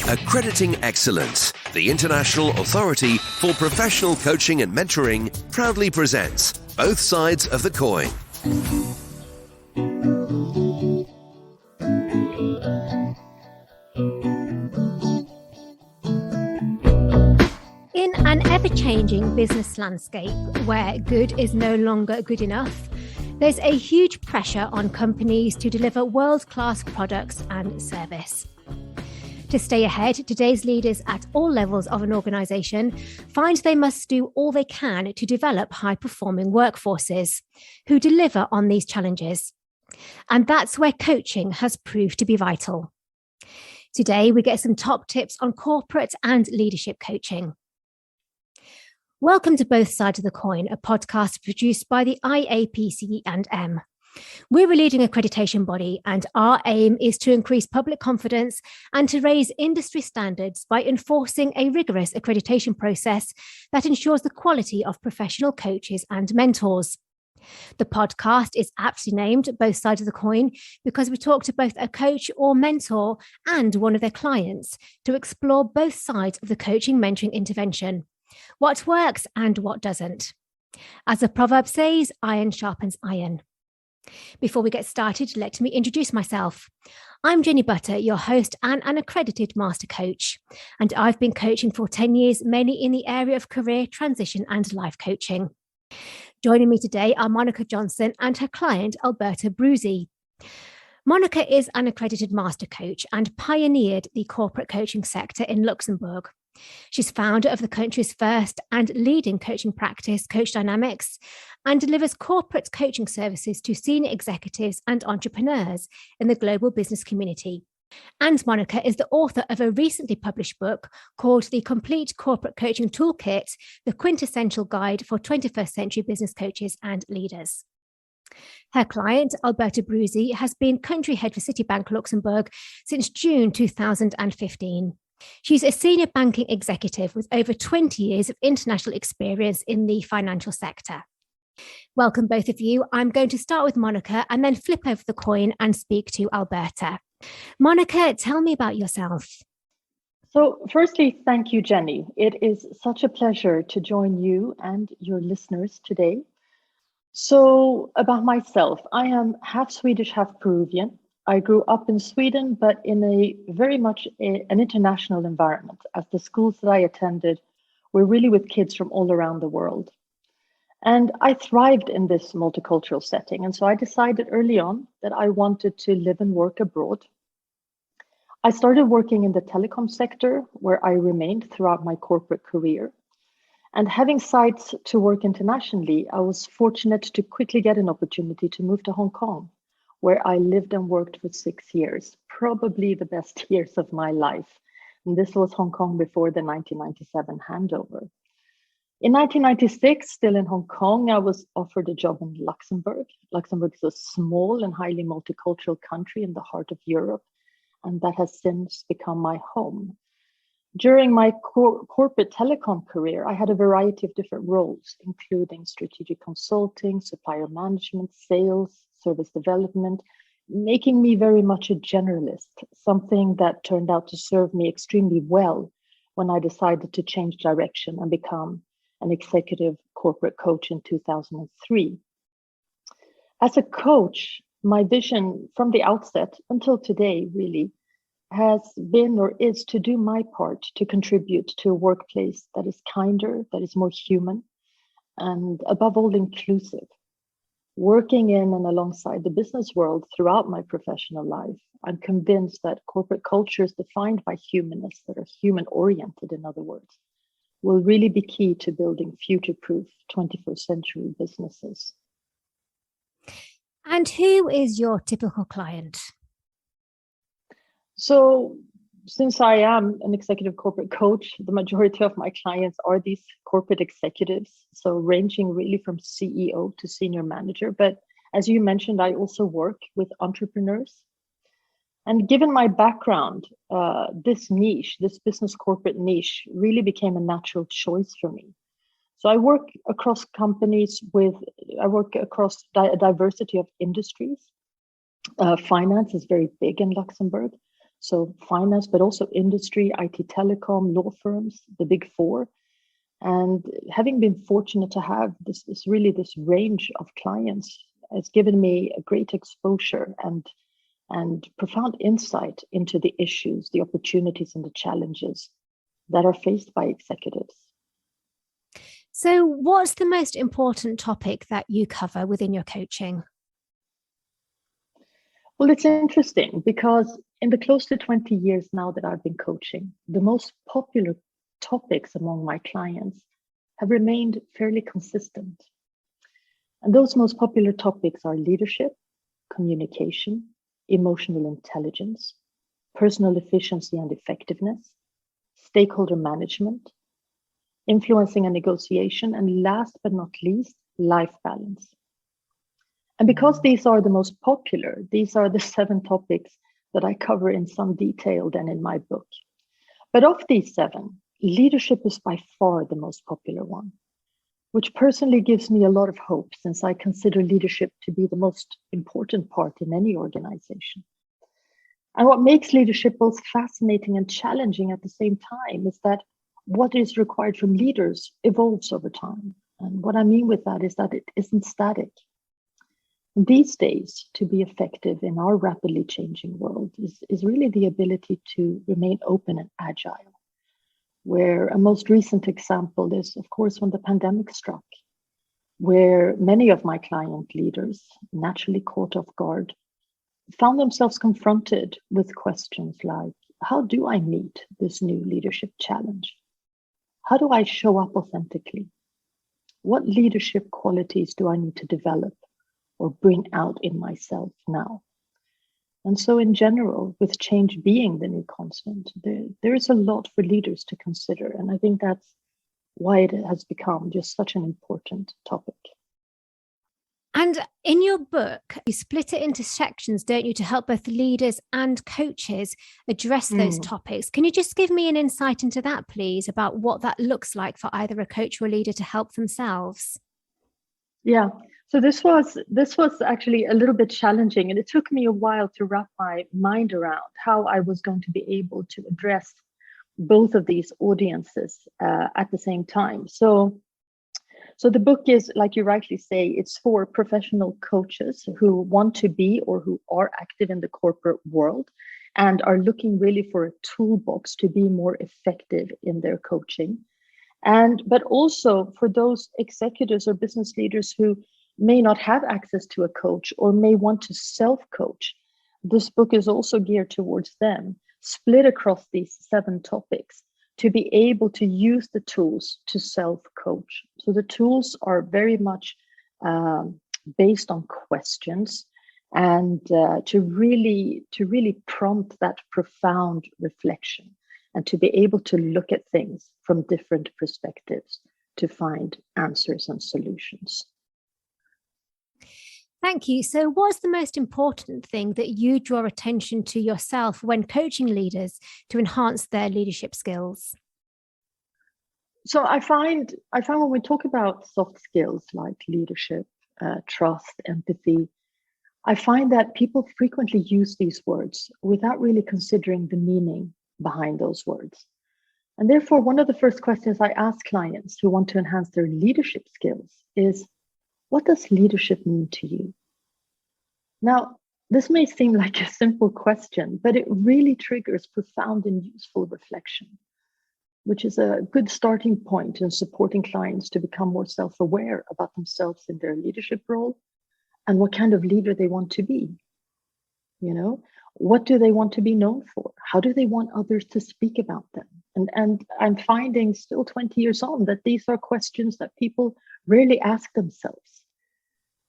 Accrediting Excellence, the international authority for professional coaching and mentoring, proudly presents Both Sides of the Coin. In an ever-changing business landscape where good is no longer good enough, there's a huge pressure on companies to deliver world-class products and service. To stay ahead, today's leaders at all levels of an organisation find they must do all they can to develop high-performing workforces who deliver on these challenges. And that's where coaching has proved to be vital. Today, we get some top tips on corporate and leadership coaching. Welcome to Both Sides of the Coin, a podcast produced by the IAPC&M. We're a leading accreditation body, and our aim is to increase public confidence and to raise industry standards by enforcing a rigorous accreditation process that ensures the quality of professional coaches and mentors. The podcast is aptly named Both Sides of the Coin because we talk to both a coach or mentor and one of their clients to explore both sides of the coaching mentoring intervention. What works and what doesn't. As the proverb says, iron sharpens iron. Before we get started, let me introduce myself. I'm Jenny Butter, your host and an accredited master coach, and I've been coaching for 10 years, mainly in the area of career transition and life coaching. Joining me today are Monica Jonsson and her client, Alberta Brusi. Monica is an accredited master coach and pioneered the corporate coaching sector in Luxembourg. She's founder of the country's first and leading coaching practice, Coach Dynamics, and delivers corporate coaching services to senior executives and entrepreneurs in the global business community. And Monica is the author of a recently published book called the Complete Corporate Coaching Toolkit, the Quintessential Guide for 21st Century Business Coaches and Leaders. Her client, Alberta Brusi, has been country head for Citibank Luxembourg since June 2015. She's a senior banking executive with over 20 years of international experience in the financial sector. Welcome, both of you. I'm going to start with Monica and then flip over the coin and speak to Alberta. Monica, tell me about yourself. So firstly, thank you, Jenny. It is such a pleasure to join you and your listeners today. So about myself, I am half Swedish, half Peruvian. I grew up in Sweden, but in a very much an international environment, as the schools that I attended were really with kids from all around the world. And I thrived in this multicultural setting. And so I decided early on that I wanted to live and work abroad. I started working in the telecom sector, where I remained throughout my corporate career. And having sights to work internationally, I was fortunate to quickly get an opportunity to move to Hong Kong, where I lived and worked for 6 years, probably the best years of my life. And this was Hong Kong before the 1997 handover. In 1996, still in Hong Kong, I was offered a job in Luxembourg. Luxembourg is a small and highly multicultural country in the heart of Europe, and that has since become my home. During my corporate telecom career, I had a variety of different roles, including strategic consulting, supplier management, sales, service development, making me very much a generalist, something that turned out to serve me extremely well when I decided to change direction and become an executive corporate coach in 2003. As a coach, my vision from the outset until today really has been or is to do my part to contribute to a workplace that is kinder, that is more human, and above all inclusive. Working in and alongside the business world throughout my professional life, I'm convinced that corporate culture is defined by humanness, that are human-oriented, in other words, will really be key to building future-proof 21st century businesses. And who is your typical client? So since I am an executive corporate coach, the majority of my clients are these corporate executives, so ranging really from CEO to senior manager. But as you mentioned, I also work with entrepreneurs. And given my background, this niche, this business corporate niche, really became a natural choice for me. So I work across companies I work across a diversity of industries. Finance is very big in Luxembourg. So finance, but also industry, IT telecom, law firms, the big four. And having been fortunate to have this range of clients has given me a great exposure and profound insight into the issues, the opportunities, and the challenges that are faced by executives. So, what's the most important topic that you cover within your coaching? Well, it's interesting because in the close to 20 years now that I've been coaching, the most popular topics among my clients have remained fairly consistent. And those most popular topics are leadership, communication, emotional intelligence, personal efficiency and effectiveness, stakeholder management, influencing and negotiation, and last but not least, life balance. And because these are the most popular, these are the 7 topics that I cover in some detail than in my book. But of these 7, leadership is by far the most popular one, which personally gives me a lot of hope since I consider leadership to be the most important part in any organization. And what makes leadership both fascinating and challenging at the same time is that what is required from leaders evolves over time. And what I mean with that is that it isn't static. These days, to be effective in our rapidly changing world is really the ability to remain open and agile, where a most recent example is, of course, when the pandemic struck, where many of my client leaders, naturally caught off guard, found themselves confronted with questions like, how do I meet this new leadership challenge? How do I show up authentically? What leadership qualities do I need to develop or bring out in myself now? And so in general, with change being the new constant, there is a lot for leaders to consider. And I think that's why it has become just such an important topic. And in your book, you split it into sections, don't you, to help both leaders and coaches address those topics. Can you just give me an insight into that, please, about what that looks like for either a coach or a leader to help themselves? Yeah. So this was actually a little bit challenging, and it took me a while to wrap my mind around how I was going to be able to address both of these audiences at the same time. So the book is, like you rightly say, it's for professional coaches who want to be or who are active in the corporate world and are looking really for a toolbox to be more effective in their coaching. But also for those executives or business leaders who may not have access to a coach or may want to self-coach. This book is also geared towards them, split across these 7 topics to be able to use the tools to self-coach. So the tools are very much based on questions and to really prompt that profound reflection and to be able to look at things from different perspectives to find answers and solutions. Thank you. So what's the most important thing that you draw attention to yourself when coaching leaders to enhance their leadership skills? So I find when we talk about soft skills like leadership, trust, empathy, I find that people frequently use these words without really considering the meaning behind those words. And therefore, one of the first questions I ask clients who want to enhance their leadership skills is, what does leadership mean to you? Now, this may seem like a simple question, but it really triggers profound and useful reflection, which is a good starting point in supporting clients to become more self-aware about themselves in their leadership role and what kind of leader they want to be. You know, what do they want to be known for? How do they want others to speak about them? And I'm finding still 20 years on that these are questions that people rarely ask themselves.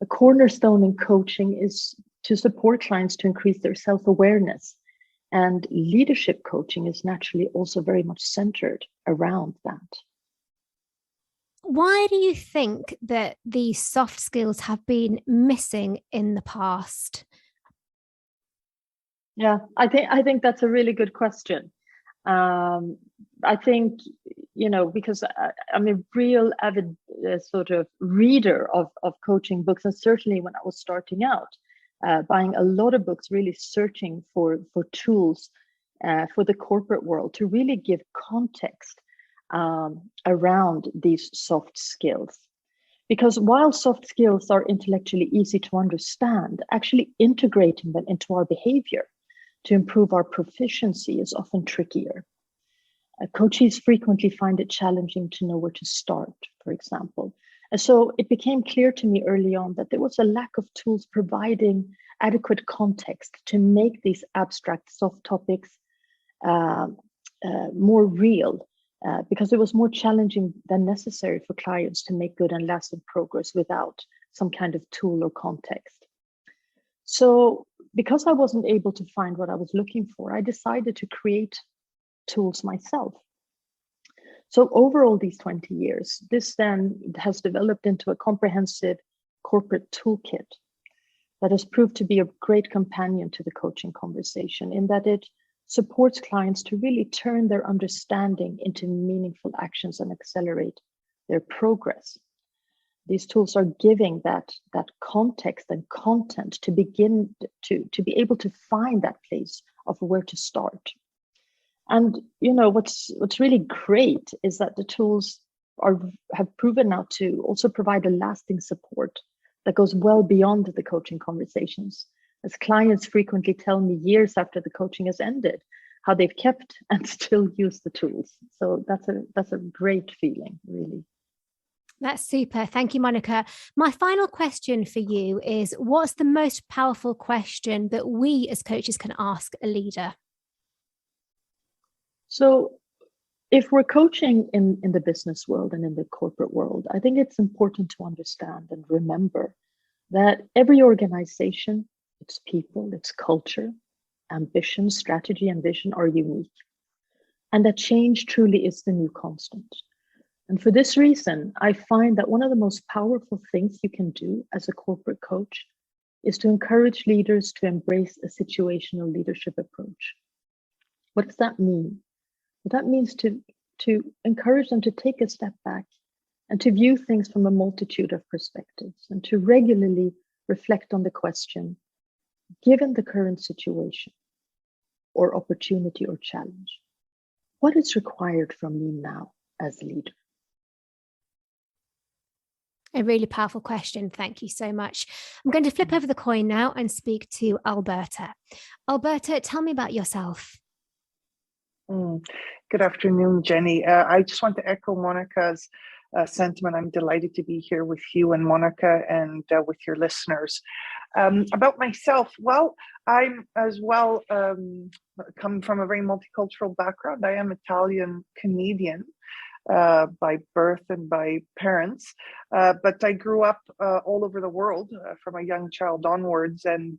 A cornerstone in coaching is to support clients to increase their self-awareness. And leadership coaching is naturally also very much centered around that. Why do you think that these soft skills have been missing in the past? Yeah, I think that's a really good question. I think, because I'm a real avid sort of reader of coaching books. And certainly when I was starting out, buying a lot of books, really searching for tools for the corporate world to really give context around these soft skills. Because while soft skills are intellectually easy to understand, actually integrating them into our behavior to improve our proficiency is often trickier. Coaches frequently find it challenging to know where to start, for example. And so it became clear to me early on that there was a lack of tools providing adequate context to make these abstract soft topics more real, because it was more challenging than necessary for clients to make good and lasting progress without some kind of tool or context. So because I wasn't able to find what I was looking for, I decided to create tools myself. So over all these 20 years, this then has developed into a comprehensive corporate toolkit that has proved to be a great companion to the coaching conversation, in that it supports clients to really turn their understanding into meaningful actions and accelerate their progress. These tools are giving that context and content to begin to be able to find that place of where to start. And what's really great is that the tools have proven now to also provide a lasting support that goes well beyond the coaching conversations, as clients frequently tell me years after the coaching has ended how they've kept and still use the tools. So that's a great feeling, really. That's super. Thank you, Monica. My final question for you is, what's the most powerful question that we as coaches can ask a leader? So if we're coaching in the business world and in the corporate world, I think it's important to understand and remember that every organization, its people, its culture, ambition, strategy, and vision are unique. And that change truly is the new constant. And for this reason, I find that one of the most powerful things you can do as a corporate coach is to encourage leaders to embrace a situational leadership approach. What does that mean? Well, that means to encourage them to take a step back and to view things from a multitude of perspectives, and to regularly reflect on the question, given the current situation or opportunity or challenge, what is required from me now as leader? A really powerful question. Thank you so much. I'm going to flip over the coin now and speak to Alberta. Alberta, tell me about yourself. Good afternoon, Jenny. I just want to echo Monica's sentiment. I'm delighted to be here with you and Monica and with your listeners. About myself, well, I'm as well come from a very multicultural background. I am Italian-Canadian by birth and by parents, but I grew up all over the world from a young child onwards. And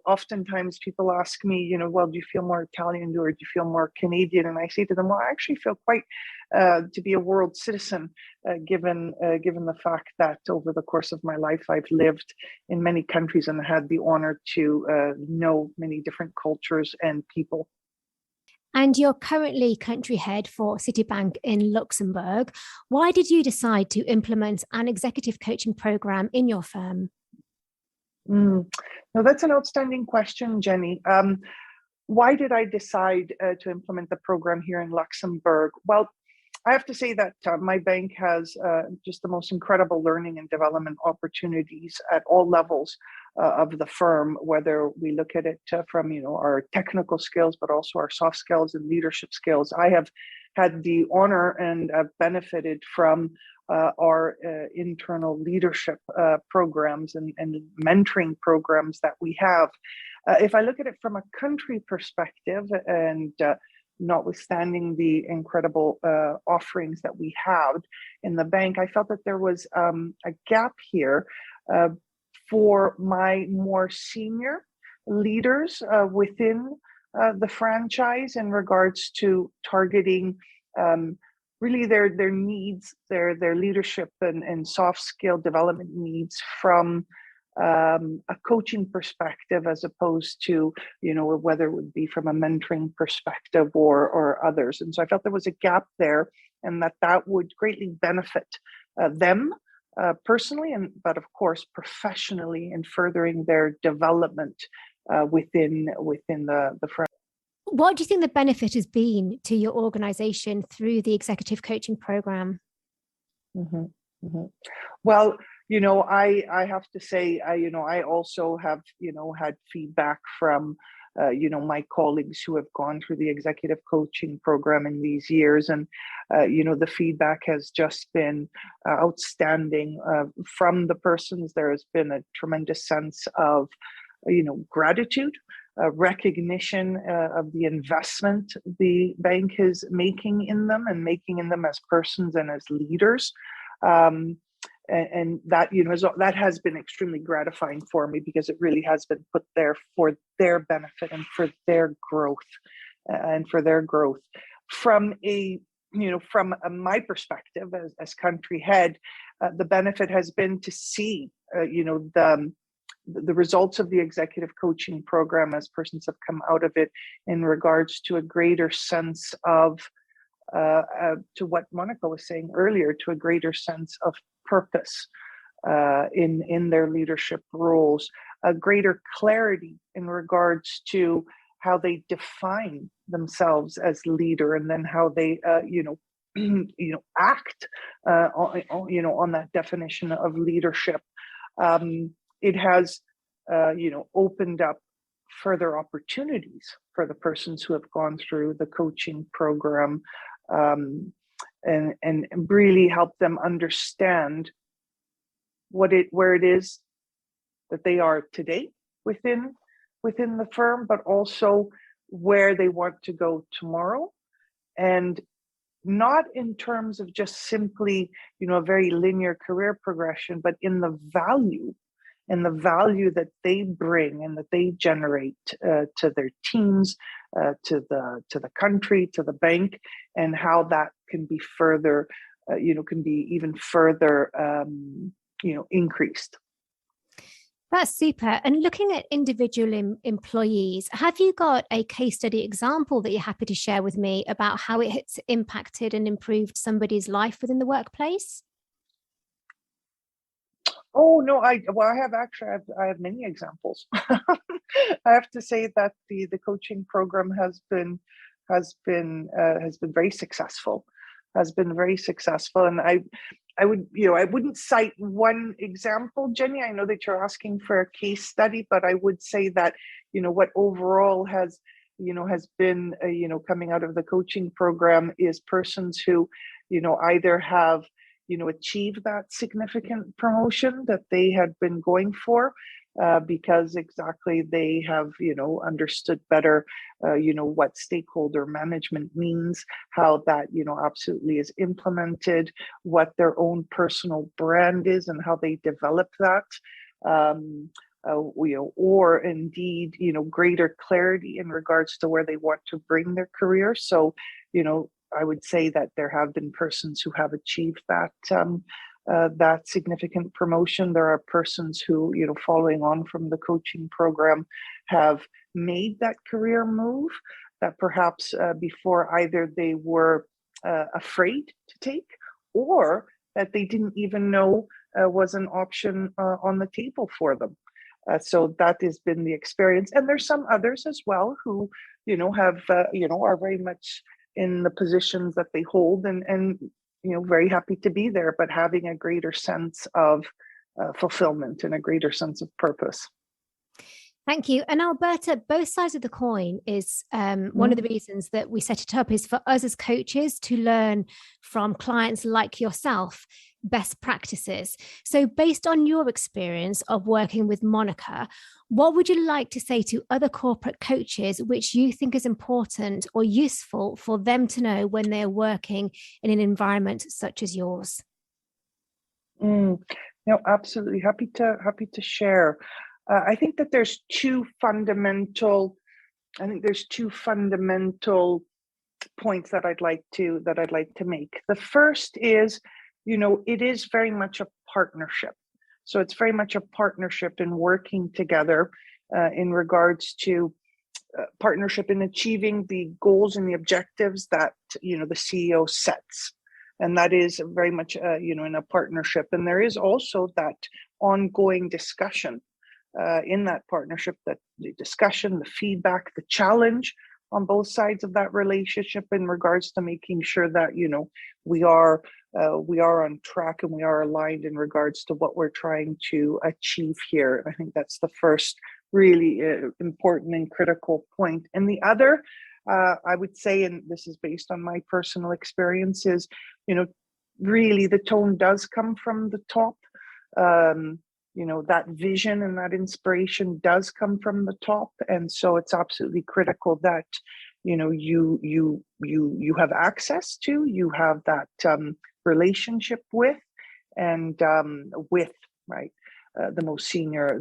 oftentimes people ask me, well, do you feel more Italian or do you feel more Canadian? And I say to them, well, I actually feel quite to be a world citizen, given the fact that over the course of my life, I've lived in many countries and had the honor to know many different cultures and people. And you're currently country head for Citibank in Luxembourg. Why did you decide to implement an executive coaching program in your firm? No, that's an outstanding question, Jenny. Why did I decide to implement the program here in Luxembourg? Well, I have to say that my bank has just the most incredible learning and development opportunities at all levels of the firm, whether we look at it from our technical skills, but also our soft skills and leadership skills. I have had the honor and benefited from our internal leadership programs and mentoring programs that we have. If I look at it from a country perspective, and notwithstanding the incredible offerings that we have in the bank, I felt that there was a gap here for my more senior leaders within the franchise in regards to targeting really their needs, their leadership and soft skill development needs from a coaching perspective, as opposed to whether it would be from a mentoring perspective or others. And so I felt there was a gap there, and that would greatly benefit them personally, but of course professionally, in furthering their development within the firm. What do you think the benefit has been to your organization through the executive coaching program? Mm-hmm. Mm-hmm. Well, I have to say, I also have, had feedback from, my colleagues who have gone through the executive coaching program in these years. And, the feedback has just been outstanding from the persons. There has been a tremendous sense of, gratitude, recognition of the investment the bank is making in them and making in them as persons and as leaders. And that, that has been extremely gratifying for me, because it really has been put there for their benefit and for their growth from my perspective as country head. The benefit has been to see, the results of the executive coaching program as persons have come out of it, in regards to a greater sense of, to what Monica was saying earlier, to a greater sense of purpose in their leadership roles, a greater clarity in regards to how they define themselves as leader, and then how they, act on that definition of leadership. It has, opened up further opportunities for the persons who have gone through the coaching program, and really help them understand where it is that they are today within the firm, but also where they want to go tomorrow. And not in terms of just simply, a very linear career progression, but in the value that they bring and that they generate to their teams, to the country, to the bank, and how that can be further, can be even further, increased. That's super. And looking at individual employees, have you got a case study example that you're happy to share with me about how it's impacted and improved somebody's life within the workplace? Oh no, I have many examples. I have to say that the coaching program has been very successful, and I wouldn't cite one example, Jenny. I know that you're asking for a case study, but I would say that, what overall has been, coming out of the coaching program is persons who, either have, achieved that significant promotion that they had been going for, because exactly they have, understood better, what stakeholder management means, how that, absolutely is implemented, what their own personal brand is and how they develop that, or indeed, greater clarity in regards to where they want to bring their career. So, I would say that there have been persons who have achieved that, that significant promotion. There are persons who, following on from the coaching program, have made that career move that perhaps before either they were afraid to take, or that they didn't even know was an option on the table for them. So that has been the experience. And there's some others as well who, have, are very much in the positions that they hold, and very happy to be there, but having a greater sense of fulfillment and a greater sense of purpose. Thank you. And Alberta, both sides of the coin is one of the reasons that we set it up is for us as coaches to learn from clients like yourself best practices. So based on your experience of working with Monica, what would you like to say to other corporate coaches which you think is important or useful for them to know when they're working in an environment such as yours? No, absolutely. Happy to share. I think that there's two fundamental points that I'd like to make. The first is, it is very much a partnership. So it's very much a partnership in working together in regards to partnership in achieving the goals and the objectives that, the CEO sets. And that is very much, in a partnership. And there is also that ongoing discussion in that partnership, that the discussion, the feedback, the challenge on both sides of that relationship in regards to making sure that, you know, we are on track and we are aligned in regards to what we're trying to achieve here. I think that's the first really important and critical point. And the other, I would say, and this is based on my personal experiences, you know, really the tone does come from the top. You know, that vision and that inspiration does come from the top. And so it's absolutely critical that, you know, you have access to, you have that relationship with, and with, right, the most senior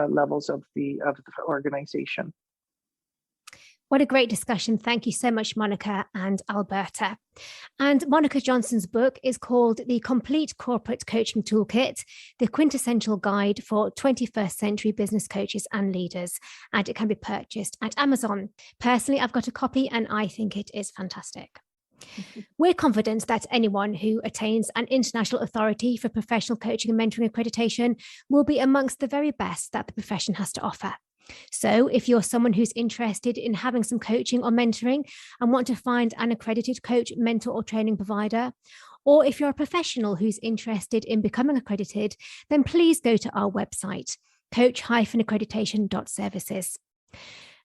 levels of the organization. What a great discussion. Thank you so much, Monica and Alberta. And Monica Jonsson's book is called The Complete Corporate Coaching Toolkit, the Quintessential Guide for 21st Century Business Coaches and Leaders. And it can be purchased at Amazon. Personally, I've got a copy and I think it is fantastic. We're confident that anyone who attains an international authority for professional coaching and mentoring accreditation will be amongst the very best that the profession has to offer. So if you're someone who's interested in having some coaching or mentoring and want to find an accredited coach, mentor, or training provider, or if you're a professional who's interested in becoming accredited, then please go to our website, coach-accreditation.services.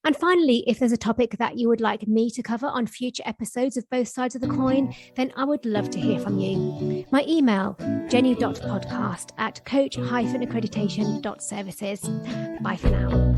And finally, if there's a topic that you would like me to cover on future episodes of Both Sides of the Coin, then I would love to hear from you. My email, jenny.podcast@coach-accreditation.services. Bye for now.